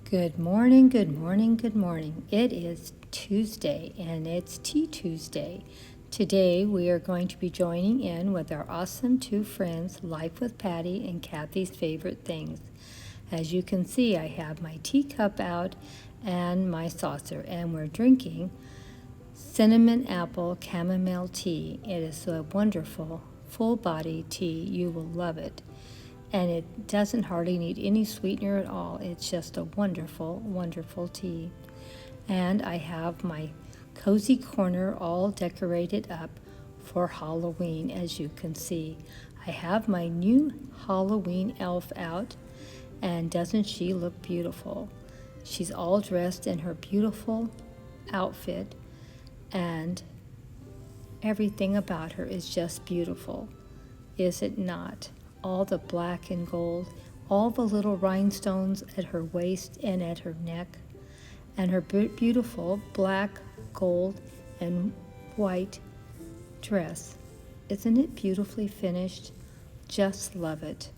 Good morning, good morning, good morning. It is Tuesday and it's Tea Tuesday. Today we are going to be joining in with our awesome two friends, Life with Patty and Kathy's Favorite Things. As you can see, I have my teacup out and my saucer, and we're drinking cinnamon apple chamomile tea. It is a wonderful, full-body tea. You will love it. And it doesn't hardly need any sweetener at all. It's just a wonderful, wonderful tea. And I have my cozy corner all decorated up for Halloween, as you can see. I have my new Halloween elf out, and doesn't she look beautiful? She's all dressed in her beautiful outfit, and everything about her is just beautiful, is it not? All the black and gold, all the little rhinestones at her waist and at her neck, and her beautiful black, gold, and white dress. Isn't it beautifully finished? Just love it.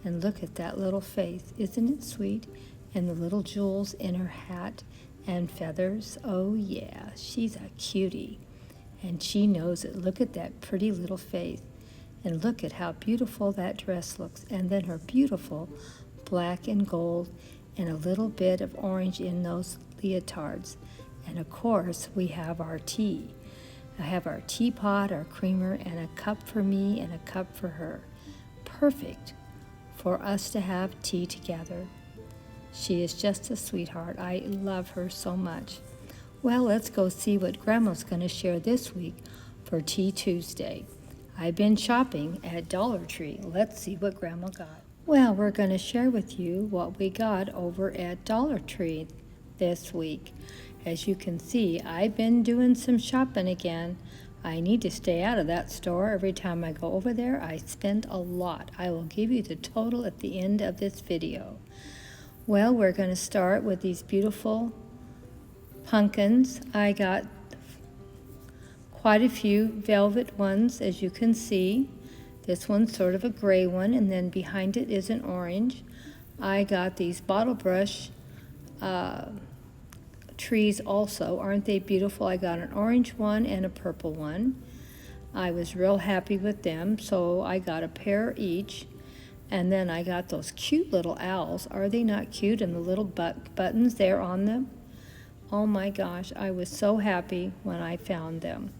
And look at that little face. Isn't it sweet? And the little jewels in her hat and feathers. Oh yeah, she's a cutie. And she knows it. Look at that pretty little face. And look at how beautiful that dress looks. And then her beautiful black and gold and a little bit of orange in those leotards. And of course, we have our tea. I have our teapot, our creamer, and a cup for me and a cup for her. Perfect for us to have tea together. She is just a sweetheart. I love her so much. Well, let's go see what Grandma's going to share this week for Tea Tuesday. I've been shopping at Dollar Tree. Let's see what Grandma got. Well, we're going to share with you what we got over at Dollar Tree this week. As you can see, I've been doing some shopping again. I need to stay out of that store. Every time I go over there, I spend a lot. I will give you the total at the end of this video. Well, we're going to start with these beautiful pumpkins. I got quite a few velvet ones, as you can see. This one's sort of a gray one, and then behind it is an orange. I got these bottle brush trees also. Aren't they beautiful? I got an orange one and a purple one. I was real happy with them, so I got a pair each. And then I got those cute little owls. Are they not cute? And the little buttons there on them. Oh my gosh, I was so happy when I found them.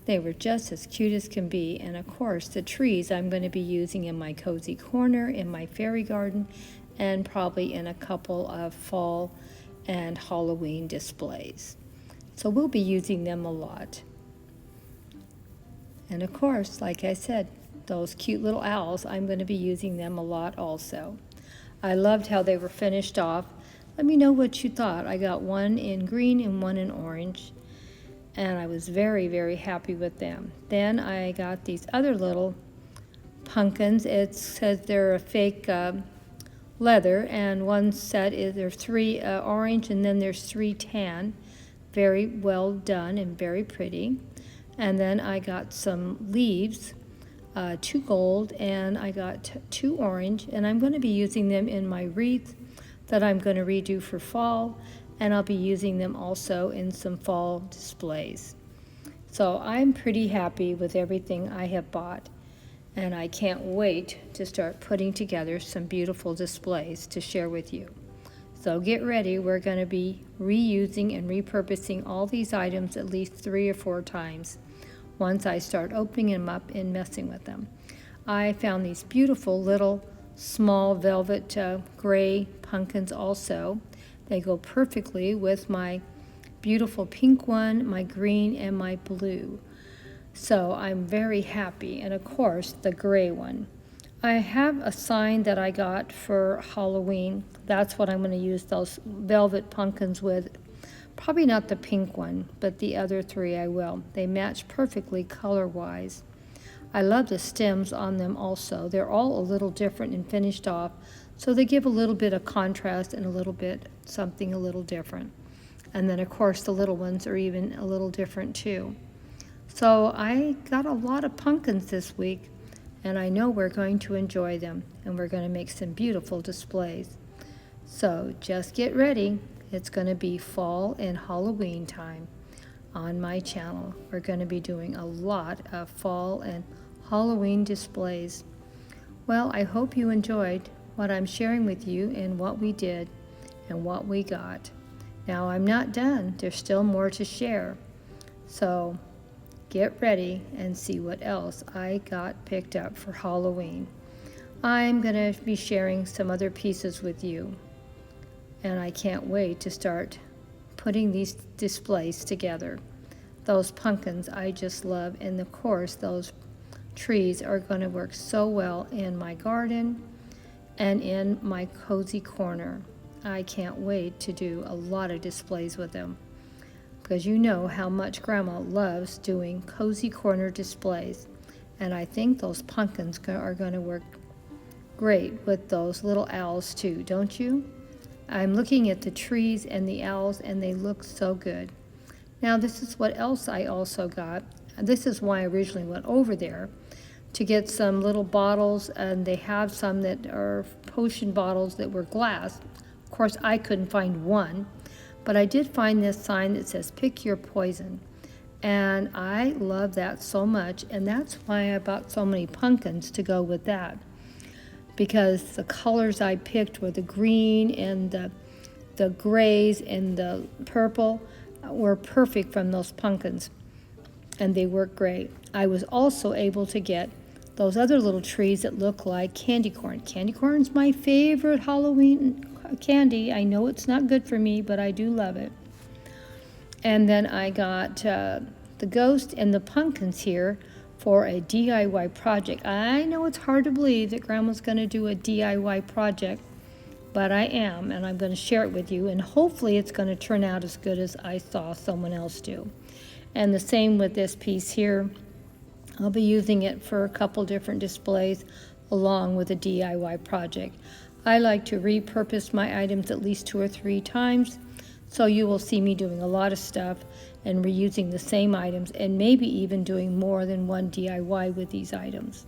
They were just as cute as can be. And of course, the trees I'm going to be using in my cozy corner, in my fairy garden, and probably in a couple of fall and Halloween displays. So we'll be using them a lot. And of course, like I said, those cute little owls, I'm going to be using them a lot also. I loved how they were finished off. Let me know what you thought. I got one in green and one in orange, and I was very, very happy with them. Then I got these other little pumpkins. It says they're a fake leather, and one set is there's 3 orange, and then there's 3 tan. Very well done and very pretty. And then I got some leaves, 2 gold, and I got 2 orange, and I'm going to be using them in my wreath that I'm going to redo for fall, and I'll be using them also in some fall displays. So I'm pretty happy with everything I have bought, and I can't wait to start putting together some beautiful displays to share with you. So get ready. We're going to be reusing and repurposing all these items at least 3 or 4 times once I start opening them up and messing with them. I found these beautiful little small velvet gray pumpkins also. They go perfectly with my beautiful pink one, my green, and my blue. So I'm very happy. And of course, the gray one. I have a sign that I got for Halloween. That's what I'm going to use those velvet pumpkins with. Probably not the pink one, but the other 3 I will. They match perfectly color-wise. I love the stems on them also. They're all a little different and finished off, so they give a little bit of contrast and a little bit something a little different. And then, of course, the little ones are even a little different too. So I got a lot of pumpkins this week, and I know we're going to enjoy them, and we're going to make some beautiful displays. So just get ready. It's going to be fall and Halloween time on my channel. We're going to be doing a lot of fall and Halloween displays. Well, I hope you enjoyed what I'm sharing with you and what we did and what we got. Now I'm not done. There's still more to share. So get ready and see what else I got picked up for Halloween. I'm going to be sharing some other pieces with you, and I can't wait to start putting these displays together. Those pumpkins I just love, and of course those trees are going to work so well in my garden and in my cozy corner. I can't wait to do a lot of displays with them, because you know how much Grandma loves doing cozy corner displays, and I think those pumpkins are going to work great with those little owls too, don't you? I'm looking at the trees and the owls, and they look so good. Now this is what else I also got. This is why I originally went over there, to get some little bottles, and they have some that are potion bottles that were glass. Of course, I couldn't find one, but I did find this sign that says pick your poison, and I love that so much, and that's why I bought so many pumpkins to go with that, because the colors I picked were the green and the grays and the purple were perfect from those pumpkins, and they work great. I was also able to get those other little trees that look like candy corn. Candy corn's my favorite Halloween candy. I know it's not good for me, but I do love it. And then I got the ghost and the pumpkins here for a DIY project. I know it's hard to believe that Grandma's going to do a DIY project, but I am, and I'm going to share it with you, and hopefully it's going to turn out as good as I saw someone else do. And the same with this piece here. I'll be using it for a couple different displays along with a DIY project. I like to repurpose my items at least 2 or 3 times, so you will see me doing a lot of stuff and reusing the same items, and maybe even doing more than one DIY with these items.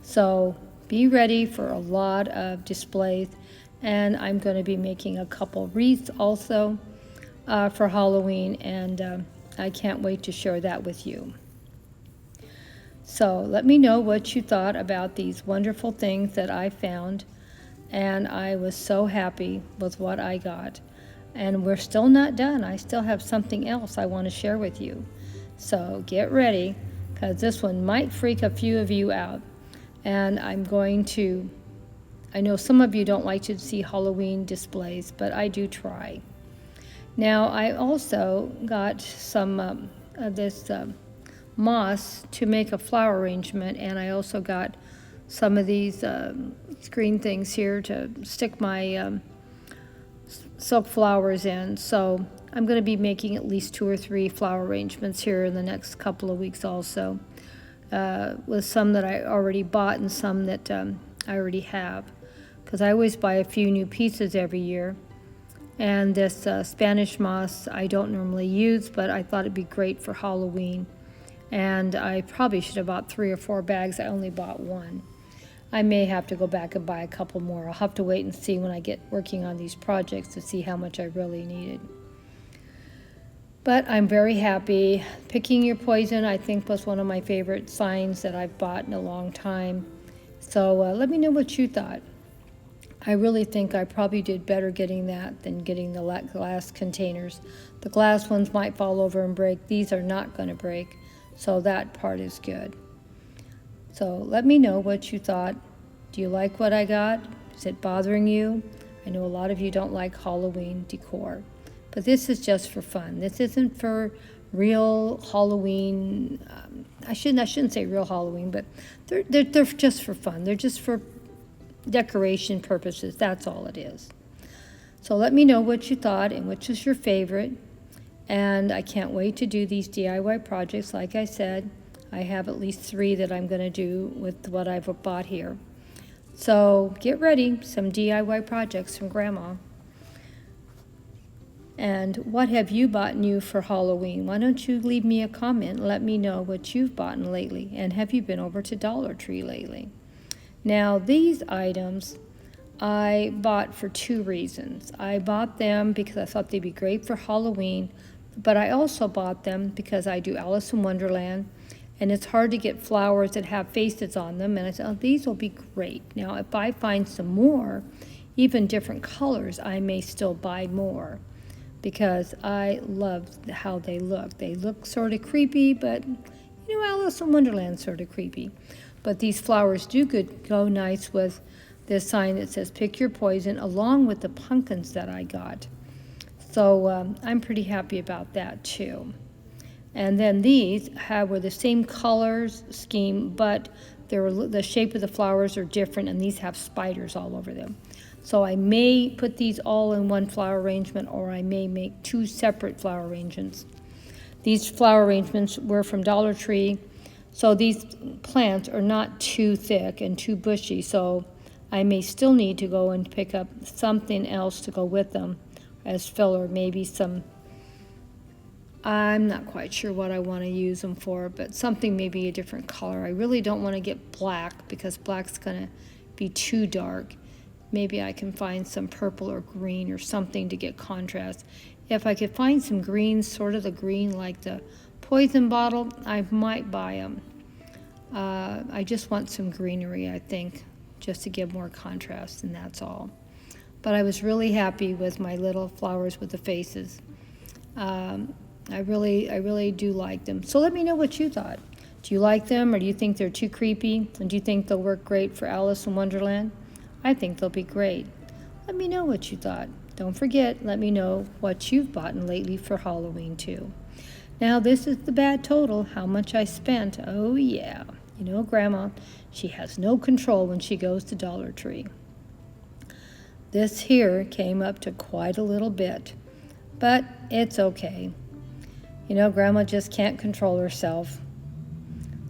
So be ready for a lot of displays, and I'm going to be making a couple wreaths also for Halloween, and I can't wait to share that with you. So let me know what you thought about these wonderful things that I found, and I was so happy with what I got. And we're still not done. I still have something else I want to share with you. So get ready, because this one might freak a few of you out. And I know some of you don't like to see Halloween displays, but I do try. Now I also got some of this moss to make a flower arrangement, and I also got some of these screen things here to stick my silk flowers in. So I'm going to be making at least 2 or 3 flower arrangements here in the next couple of weeks also, with some that I already bought and some that I already have, because I always buy a few new pieces every year. And this Spanish moss I don't normally use, but I thought it'd be great for Halloween, and I probably should have bought 3 or 4 bags. I only bought 1. I may have to go back and buy a couple more. I'll have to wait and see when I get working on these projects to see how much I really needed. But I'm very happy. Picking your poison, I think, was one of my favorite signs that I've bought in a long time. So let me know what you thought. I really think I probably did better getting that than getting the glass containers. The glass ones might fall over and break. These are not going to break, so that part is good. So let me know what you thought. Do you like what I got? Is it bothering you? I know a lot of you don't like Halloween decor, but this is just for fun. This isn't for real Halloween. I shouldn't say real Halloween, but they're just for fun. They're just for decoration purposes. That's all it is. So let me know what you thought and which is your favorite. And I can't wait to do these DIY projects. Like I said, I have at least 3 that I'm going to do with what I've bought here. So get ready, some DIY projects from Grandma. And what have you bought new for Halloween? Why don't you leave me a comment and let me know what you've bought lately, and have you been over to Dollar Tree lately? Now these items I bought for two reasons. I bought them because I thought they'd be great for Halloween, but I also bought them because I do Alice in Wonderland, and it's hard to get flowers that have faces on them, and I said, oh, these will be great. Now, if I find some more, even different colors, I may still buy more because I love how they look. They look sort of creepy, but Alice in Wonderland's sort of creepy. But these flowers do go nice with this sign that says pick your poison, along with the pumpkins that I got. So I'm pretty happy about that too. And then these were the same colors scheme, but the shape of the flowers are different, and these have spiders all over them. So I may put these all in one flower arrangement, or I may make two separate flower arrangements. These flower arrangements were from Dollar Tree, so these plants are not too thick and too bushy, so I may still need to go and pick up something else to go with them as filler, maybe some, I'm not quite sure what I want to use them for, but something maybe a different color. I really don't want to get black because black's going to be too dark. Maybe I can find some purple or green or something to get contrast. If I could find some green, sort of the green like the poison bottle, I might buy them. I just want some greenery, I think, just to give more contrast, and that's all. But I was really happy with my little flowers with the faces. I really do like them. So let me know what you thought. Do you like them, or do you think they're too creepy? And do you think they'll work great for Alice in Wonderland? I think they'll be great. Let me know what you thought. Don't forget, let me know what you've bought lately for Halloween too. Now this is the bad total, how much I spent. Oh yeah, Grandma, she has no control when she goes to Dollar Tree. This here came up to quite a little bit, but it's okay. Grandma just can't control herself.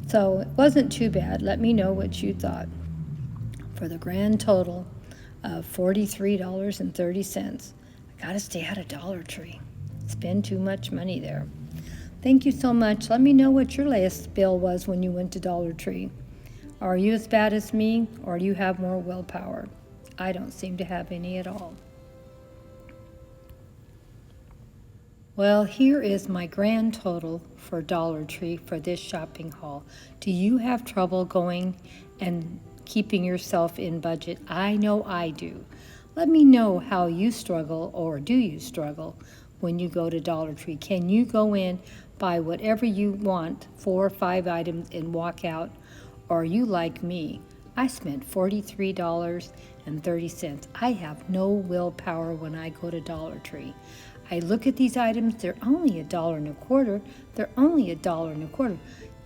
So it wasn't too bad. Let me know what you thought. For the grand total of $43.30. I gotta stay out of Dollar Tree. Spend too much money there. Thank you so much. Let me know what your latest bill was when you went to Dollar Tree. Are you as bad as me, or do you have more willpower? I don't seem to have any at all. Well, here is my grand total for Dollar Tree for this shopping haul. Do you have trouble going and keeping yourself in budget? I know I do. Let me know how you struggle, or do you struggle when you go to Dollar Tree? Can you go in, buy whatever you want, 4 or 5 items, and walk out? Or are you like me? I spent $43.30. I have no willpower when I go to Dollar Tree. I look at these items, they're only $1.25. They're only $1.25.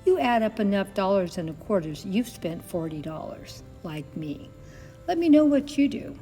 You add up enough dollars and a quarters, you've spent $40, like me. Let me know what you do.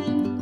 you.